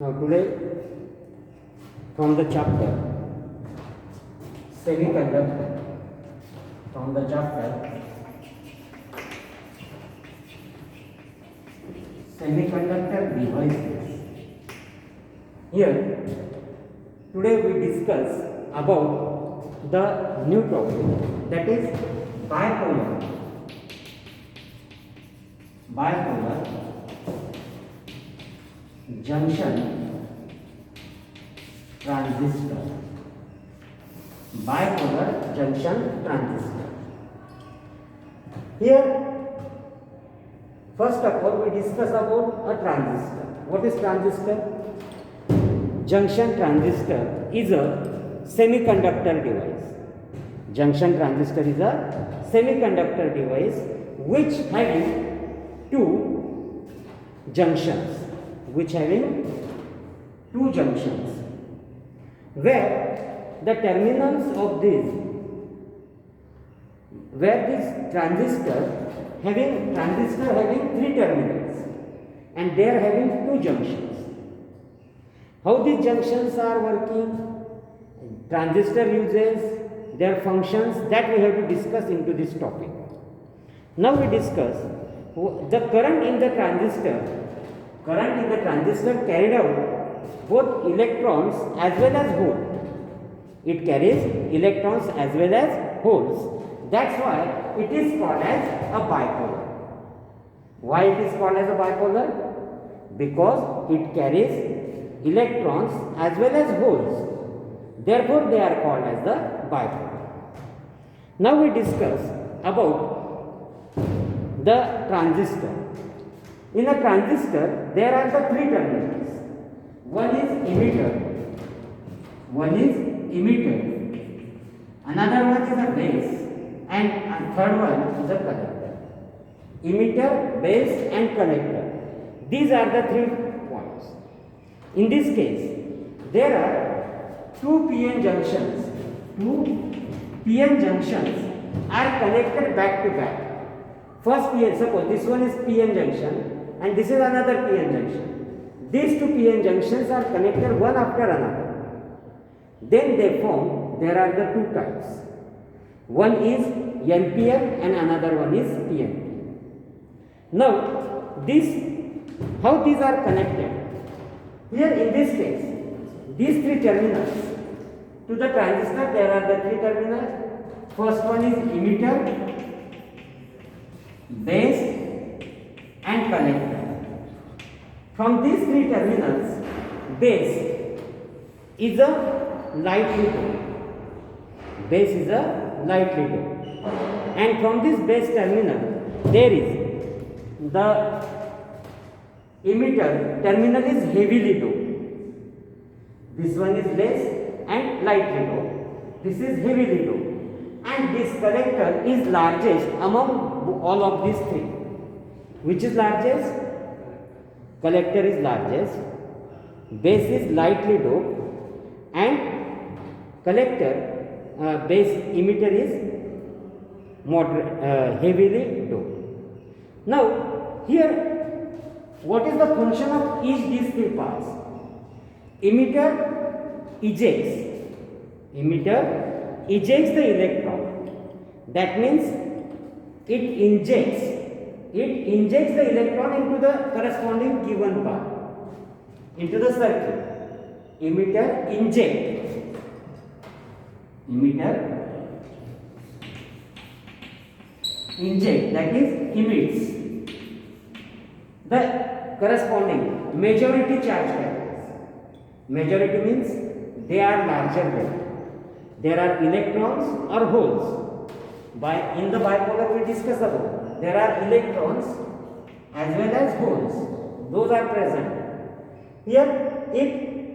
Now today from the chapter semiconductor, from the chapter semiconductor devices. Here today we discuss about the new topic, that is bipolar junction transistor. Bipolar junction transistor. Here first of all we discuss about a transistor. What is transistor? Junction transistor is a semiconductor device. Junction transistor is a semiconductor device which having two junctions, where the terminals of this transistor having three terminals and they are having two junctions. How these junctions are working, transistor uses, their functions, that we have to discuss into this topic. Now we discuss the current in the transistor. Current in the transistor carried out both electrons as well as holes. It carries electrons as well as holes. That's why it is called as a bipolar. Why it is called as a bipolar? Because it carries electrons as well as holes. Therefore, they are called as the bipolar. Now we discuss about the transistor. In a transistor, there are the three terminals. One is emitter, another one is a base, and a third one is a collector. Emitter, base, and collector. These are the 3 points. In this case, there are two PN junctions. Two PN junctions are connected back to back. First PN, suppose this one is PN junction and this is another PN junction. These two PN junctions are connected one after another. Then they form, there are the two types. One is NPN and another one is PNP. Now, how these are connected? Here in this case, these three terminals, to the transistor there are the three terminals. First one is emitter, base, and collector. From these three terminals, base is a lightly doped. And from this base terminal, there is the emitter terminal is heavily doped. This one is less and lightly doped. This is heavily doped. And this collector is largest among all of these three. Which is largest? Collector is largest, base is lightly doped, and collector, base emitter is heavily doped. Now, here, what is the function of each these three parts? Emitter ejects the electron. That means it injects the electron into the corresponding given part, into the circuit. Emitter inject, that is emits the corresponding majority charge carriers. Majority means they are larger than. There are electrons or holes. In the bipolar we discuss about, there are electrons as well as holes. Those are present. Here, if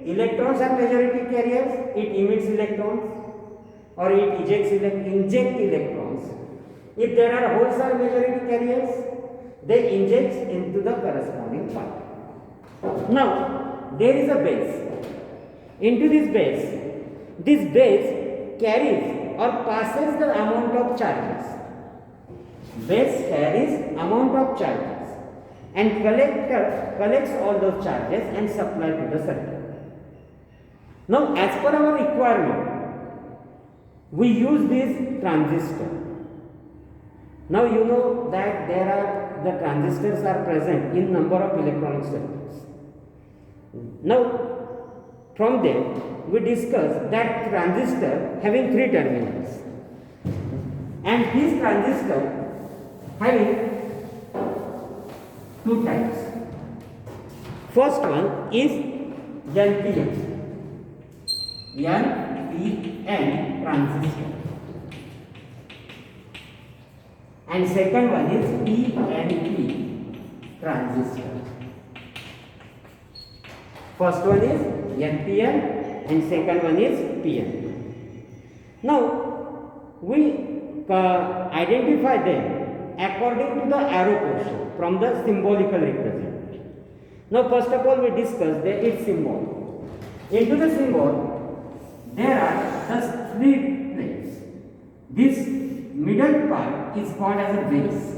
electrons are majority carriers, it emits electrons or it injects electrons. If there are holes are majority carriers, they inject into the corresponding part. Now, there is a base. Into this base carries or passes the amount of charges. Base carries amount of charges. and collector collects all those charges and supply to the circuit. Now, as per our requirement, we use this transistor. Now you know that the transistors are present in number of electronic circuits. Now from there we discuss that transistor having 3 terminals, and this transistor having 2 types. First one is NPN transistor, and second one is PNP transistor. First one is NPN and second one is PNP. Now we identify them according to the arrow portion from the symbolical representation. Now first of all we discuss its symbol. Into the symbol there are just 3 plates. This middle part is called as a base.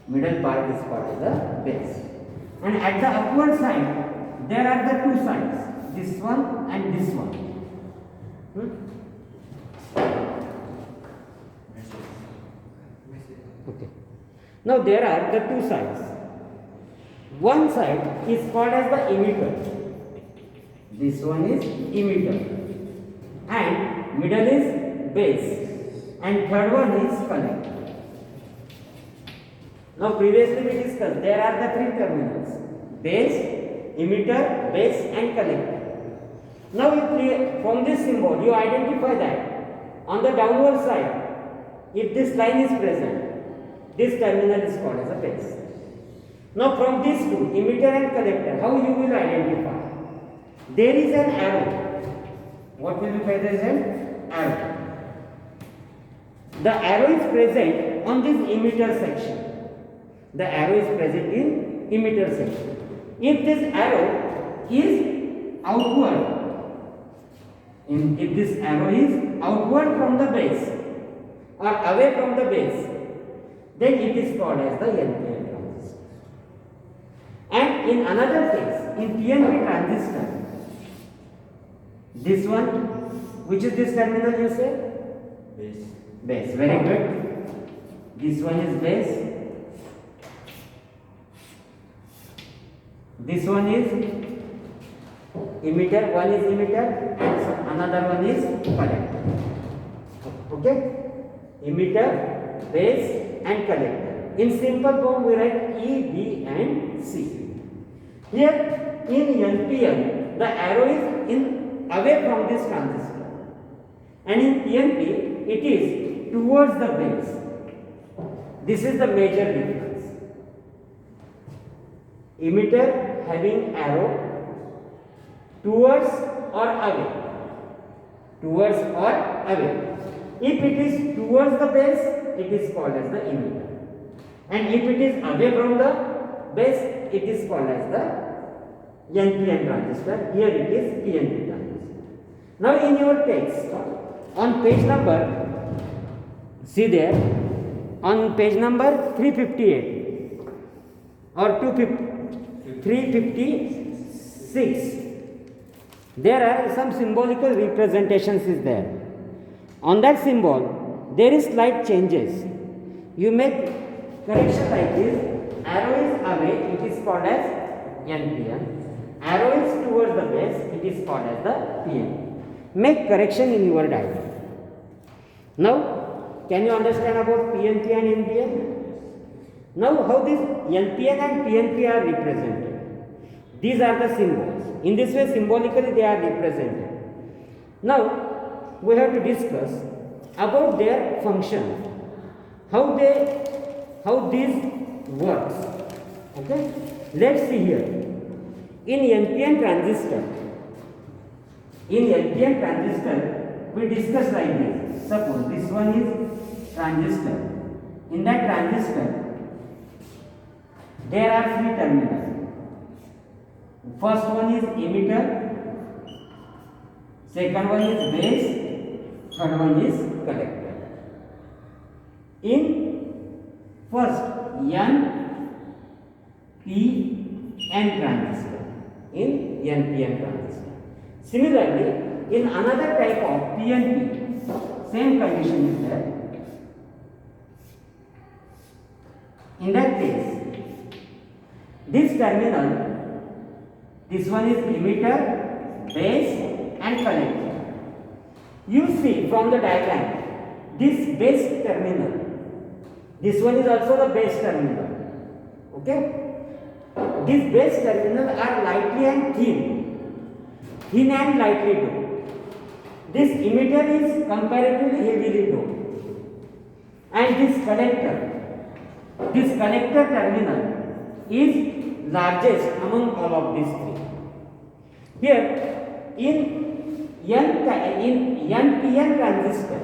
Middle part is called as a base. And at the upward side, there are the 2 sides, this one and this one. Okay. Now there are the 2 sides. One side is called as the emitter. This one is emitter. And middle is base. And third one is collector. Now previously we discussed there are the 3 terminals: base, emitter, base and collector. Now from this symbol you identify that on the downward side, if this line is present, this terminal is called as a base. Now from these 2, emitter and collector, how you will identify? There is an arrow. What will be present? An arrow. The arrow is present on this emitter section. The arrow is present in emitter section. If this arrow is outward, if this arrow is outward from the base or away from the base, then it is called as the NPN transistor. And in another case, in PNP transistor, this one, which is this terminal you say? Base. Base, very good. This one is base. This one is emitter, one is emitter and another one is collector. Okay? Emitter, base and collector. In simple form we write E, B and C. Here in NPN the arrow is away from this transistor, and in PNP it is towards the base. This is the major difference. Emitter having arrow towards or away. Towards or away. If it is towards the base, it is called as the emitter. And if it is away from the base, it is called as the NPN transistor. Here it is PNP transistor. Now in your text, on page number, see there, on page number 358 or 356, there are some symbolical representations is there. On that symbol, there is slight changes. You make correction like this: arrow is away, it is called as NPN. Arrow is towards the base, it is called as the PNP. Make correction in your diagram. Now, can you understand about PNP and NPN? Now, how this NPN and PNP are represented? These are the symbols. In this way, symbolically they are represented. Now, we have to discuss about their function, how this works. Okay? Let's see here. In NPN transistor, we discuss like this. Suppose this one is transistor. In that transistor, there are 3 terminals. First one is emitter, second one is base, third one is collector. In first N PN transistor, in NPN transistor. Similarly, in another type of PNP, same condition is there. In that case, this terminal, this one is emitter, base and collector. You see from the diagram, this base terminal, this one is also the base terminal. Okay? These base terminals are lightly and thin and lightly doped. This emitter is comparatively heavily doped. And this collector terminal is largest among all of these three. Here, in NPN transistor,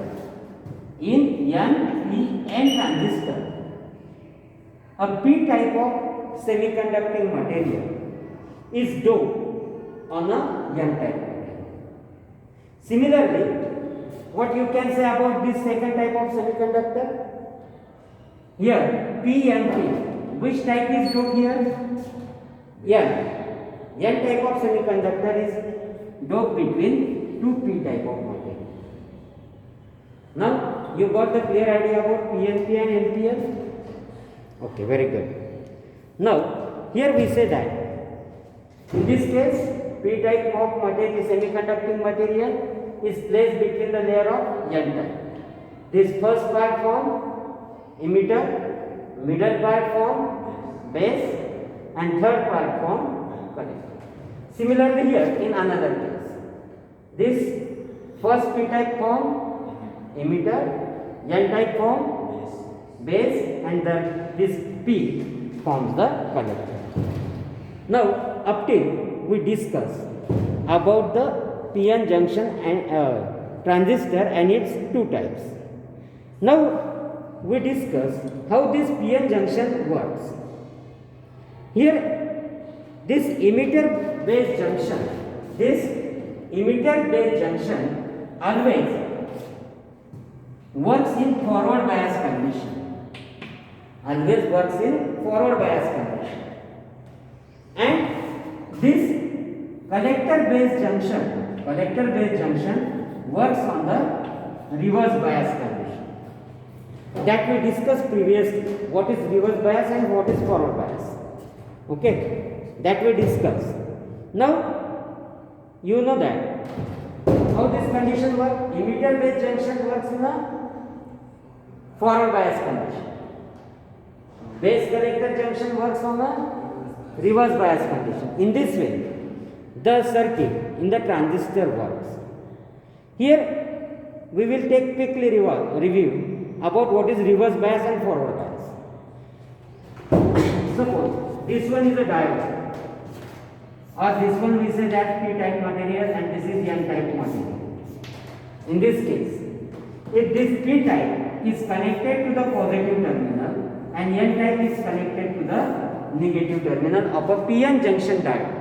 a P type of semiconducting material is doped on a N type material. Similarly, what you can say about this second type of semiconductor? Here, PNP. Which type is doped here? N type of semiconductor is doped between two P type of material. Now, you got the clear idea about PNP and NPN? Okay, very good. Now, here we say that in this case, P type of material, semiconducting material, is placed between the layer of N type. This first part form emitter, middle part form base, and third part form collector. Similarly, here in another case, this first P type form emitter, N type form base, and this P forms the collector. Now, up till we discuss about the PN junction and transistor and its two types. Now, we discuss how this PN junction works. Here, this emitter base junction always works in forward bias condition. And this collector base junction works on the reverse bias condition. That we discussed previously. What is reverse bias and what is forward bias? Okay, that we discussed. Now, you know that how this condition works. Emitter base junction works in a forward bias condition. Base collector junction works on a reverse bias condition. In this way, the circuit in the transistor works. Here, we will take quickly review about what is reverse bias and forward bias. Suppose this one is a diode, or this one we say that P type material and this is N type material. In this case, if this P type is connected to the positive terminal and N type is connected to the negative terminal of a PN junction diode.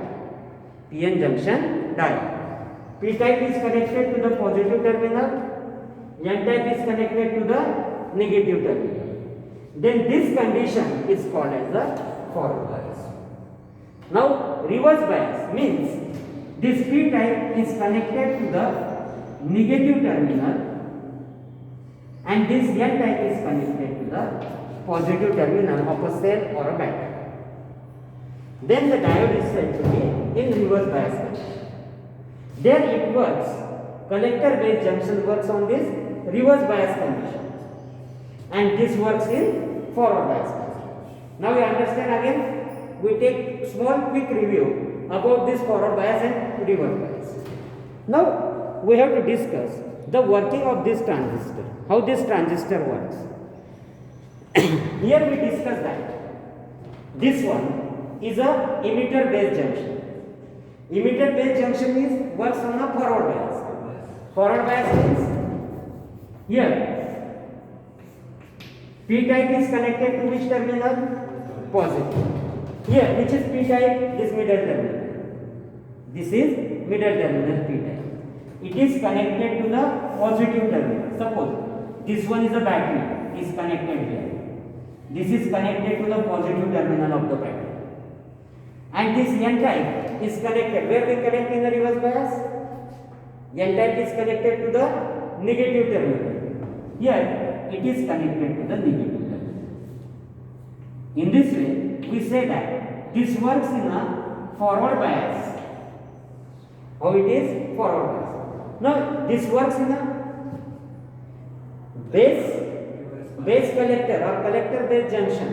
P type is connected to the positive terminal, N type is connected to the negative terminal. Then this condition is called as the forward bias. Now, reverse bias means this P type is connected to the negative terminal and this N type is connected to the positive terminal of a cell or a battery. Then the diode is said to be in reverse bias condition. There it works, collector base junction works on this reverse bias condition and this works in forward bias condition. Now you understand again, we take small quick review about this forward bias and reverse bias. Now we have to discuss the working of this transistor, how this transistor works. Here we discuss that this one is a emitter base junction. Emitter base junction is works on a forward bias. Forward bias means here P type is connected to which terminal? Positive. Here which is P type? This middle terminal. This is middle terminal P type. It is connected to the positive terminal. Suppose this one is a battery, is connected here. This is connected to the positive terminal of the battery. and this N type is connected. Where we connect in the reverse bias? N type is connected to the negative terminal. Here it is connected to the negative terminal. In this way, we say that this works in a forward bias. How it is? Forward bias. Now this works in a base collector or collector base junction.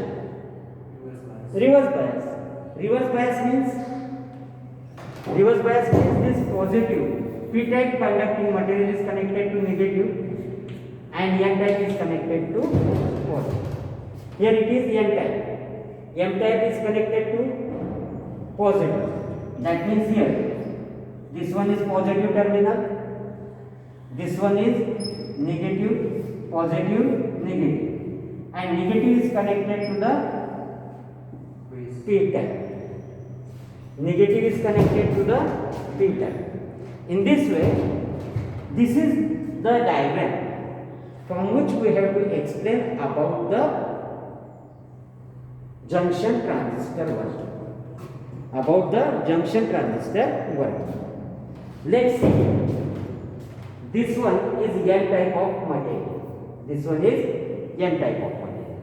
Reverse bias. Reverse bias means this positive p-type conducting material is connected to negative and n-type is connected to positive. Here it is n-type. M-type is connected to positive. That means here this one is positive terminal, this one is negative, positive, negative, and negative is connected to the p-type. Negative is connected to the p-type. In this way, this is the diagram from which we have to explain about the junction transistor work. About the junction transistor work. Let's see. This one is N type of material. This one is N type of material.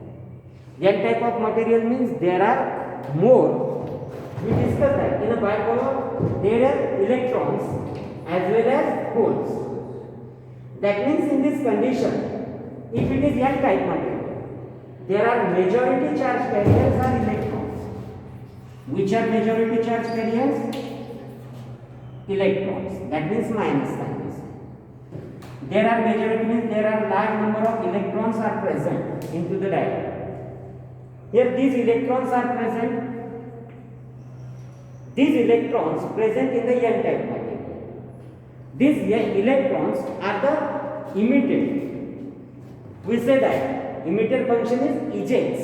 N type of material means there are more. We discussed that in a bipolar there are electrons as well as holes. That means in this condition, if it is N type material, there are majority charge carriers are electrons. Which are majority charge carriers? Electrons. That means minus sign. There are majority means there are large number of electrons are present into the diagram. Here these electrons are present. These electrons present in the N type material. These electrons are the emitted. We say that emitter function is ejects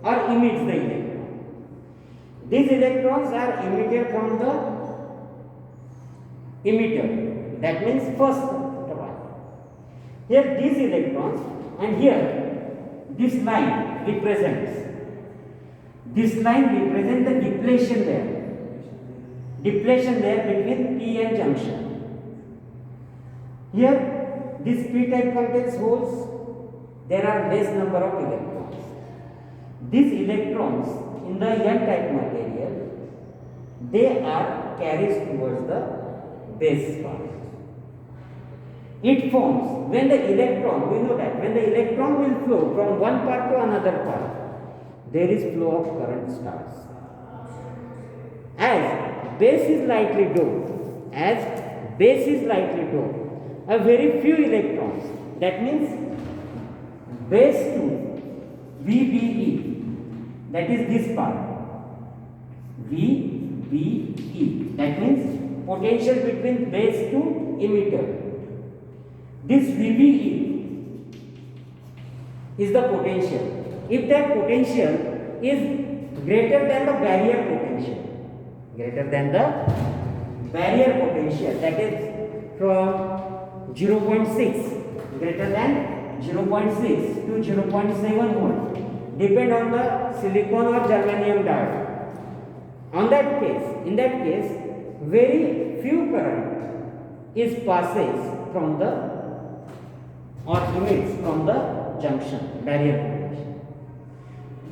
or emits the electron. These electrons are emitted from the emitter. That means first one. Here these electrons and here this line represents. This line represents the depletion layer. Depletion layer between p and junction. Here this p-type contains holes. There are less number of electrons. These electrons in the n-type material, they are carried towards the base part. It forms when the electron, we know that when the electron will flow from one part to another part, there is flow of current starts. As base is lightly doped, a very few electrons, that means base 2 VBE, that is this part VBE, that means potential between base to emitter. This VBE is the potential. If that potential is greater than the barrier potential, that is from 0.6, greater than 0.6 to 0.7 volt, depend on the silicon or germanium diode. In that case, very few current is passes from the or emits from the junction, barrier potential.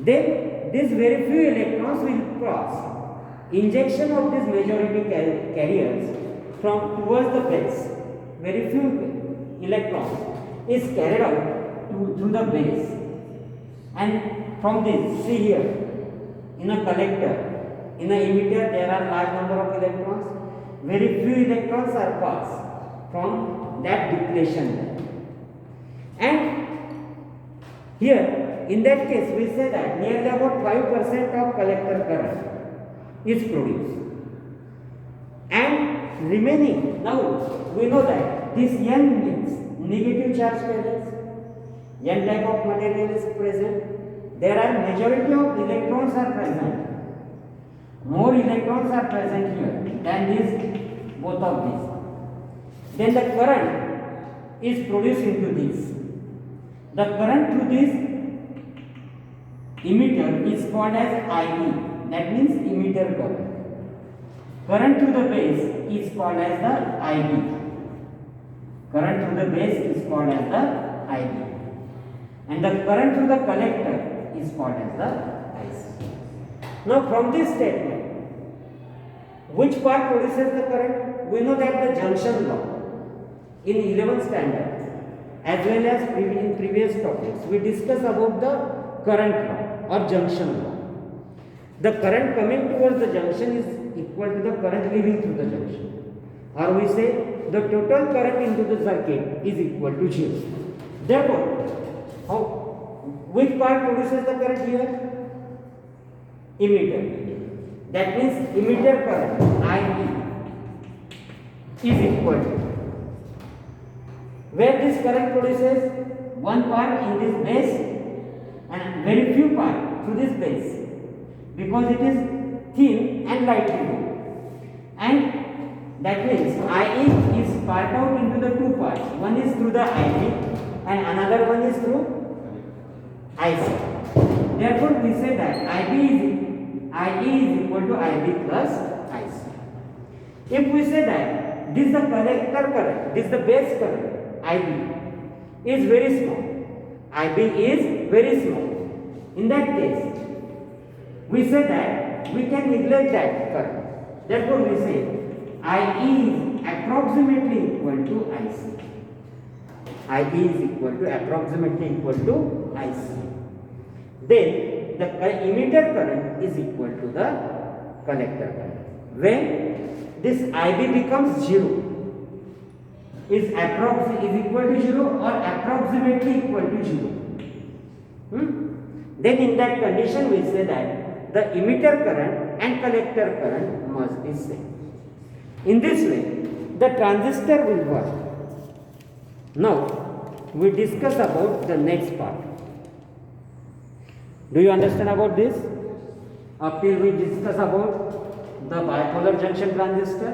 Then these very few electrons will cross. Injection of these majority carriers from towards the base, very few electrons is carried out through the base. And from this, see here, in a collector, in an emitter there are large number of electrons. Very few electrons are passed from that depletion. And here, in that case, we say that nearly about 5% of collector current is produced. And remaining, now we know that this N means negative charge carriers. N type of material is present. There are majority of electrons are present. More electrons are present here than these, both of these. Then the current is produced into this. The current through this emitter is called as IE, that means emitter current. current through the base is called as the IB. Current through the base is called as the IB. And the current through the collector is called as the IC. Now from this statement, which part produces the current? We know that the junction law in 11th standard as well as in previous topics we discuss about the current law or junction law. The current coming towards the junction is equal to the current leaving through the junction, or we say the total current into the circuit is equal to 0. Therefore, which part produces the current here? Emitter. That means emitter current IE is equal to, where this current produces one part in this base and very few part through this base, because it is thin and lightly moved, and that means IE is part out into the two parts. One is through the IB and another one is through IC. Therefore, we say that IE is equal to IB plus IC. If we say that this is the collector current, this is the base current, IB is very small, IB is very small. In that case, we say that we can neglect that current. Therefore, we say IE is approximately equal to IC. IE is equal to approximately equal to IC. Then the emitter current is equal to the collector current. When this IB becomes 0, is equal to 0 or approximately equal to 0. Then in that condition we say that the emitter current and collector current must be same. In this way, the transistor will work. Now, we discuss about the next part. Do you understand about this? Up till we discuss about the bipolar junction transistor,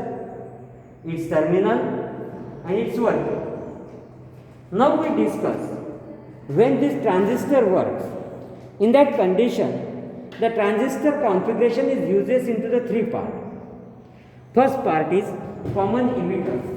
its terminal and its working. Now we discuss when this transistor works. In that condition, the transistor configuration is uses into the three parts. First part is common emitters.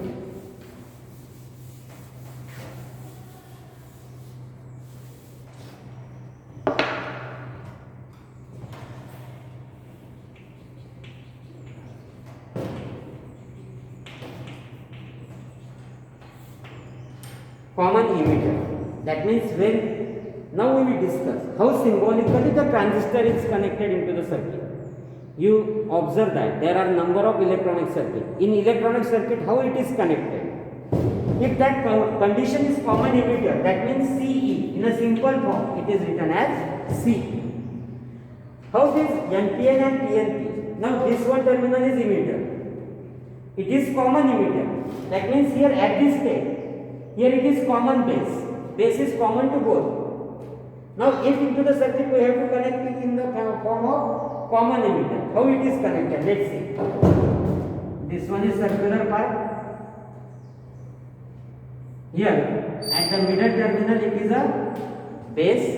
Common emitter. That means when now we will discuss how symbolically the transistor is connected into the circuit. You observe that there are number of electronic circuits. In electronic circuit, how it is connected? If that condition is common emitter, that means CE. In a simple form, it is written as CE. How this NPN and PNP? Now this one terminal is emitter. It is common emitter. That means here at this stage, here it is common base. Base is common to both. Now if into the circuit we have to connect it in the form of common emitter. How it is connected? Let's see. This one is circular part. Here at the middle terminal it is a base.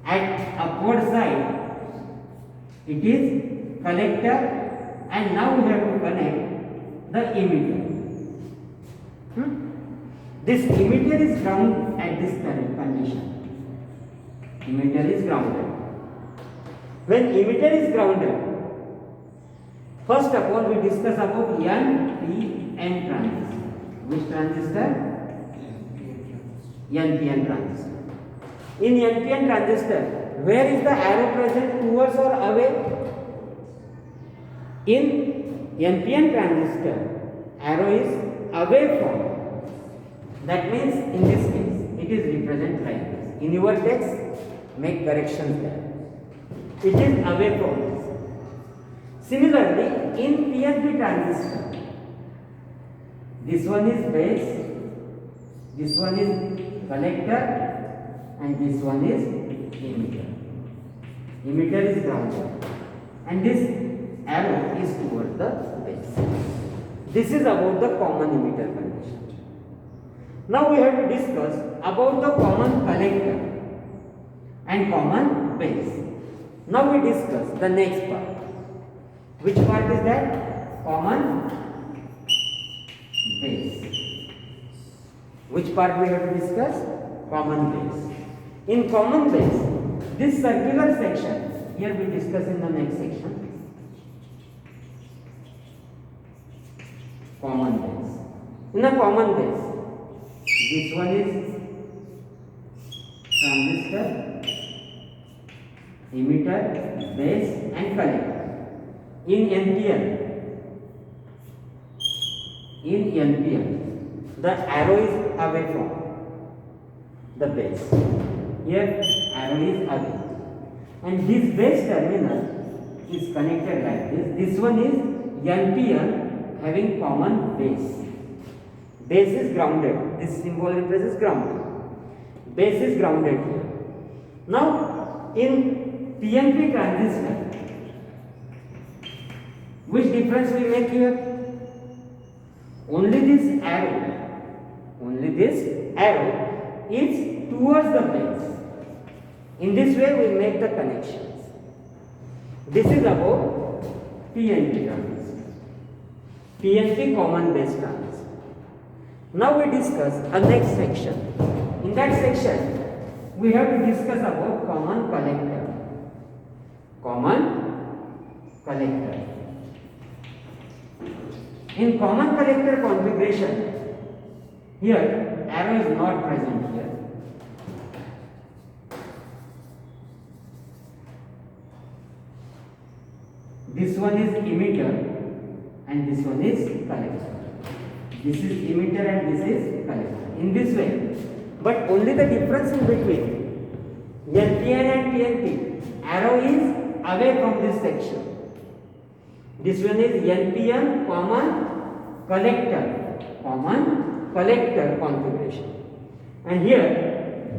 At upward side it is collector, and now we have to connect the emitter. This emitter is ground at this condition. Emitter is grounded. When emitter is grounded, first of all we discuss about NPN transistor. Which transistor? NPN transistor. In NPN transistor, where is the arrow present, towards or away? In NPN transistor, arrow is away from. That means in this case, it is represented like this. In your text, make corrections there. It is away from this. Similarly, in PNP transistor, this one is base, this one is collector, and this one is emitter. Emitter is grounded, and this arrow is towards the base. This is about the common emitter condition. Now we have to discuss about the common collector and common base. Now we discuss the next part. Which part is that? common base. Which part we have to discuss? Common base. In common base, this circular section, here we discuss in the next section. Common base. In a common base, this one is transistor, emitter, base and collector. In NPN, the arrow is away from the base. Here arrow is away, and this base terminal is connected like this. This one is NPN having common base. Base is grounded. This symbol represents grounded. Base is grounded here. Now in PNP transistor, which difference we make here? Only this arrow is towards the base. In this way we make the connections. This is about PNP transistor. PNP common base transistor. Now we discuss a next section. In that section, we have to discuss about common collector. In common collector configuration, here arrow is not present here. This one is emitter and this one is collector. This is emitter and this is collector. In this way, but only the difference in between NPN and PNP, arrow is away from this section. This one is NPN common collector configuration. And here,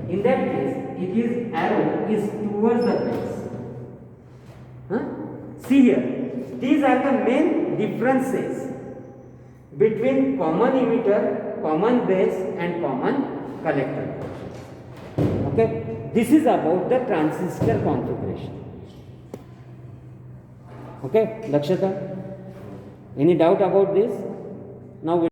in that case, it is arrow is towards the base. See here, these are the main differences between common emitter, common base and common collector. Okay, this is about the transistor configuration. Okay, Lakshata, any doubt about this? Now we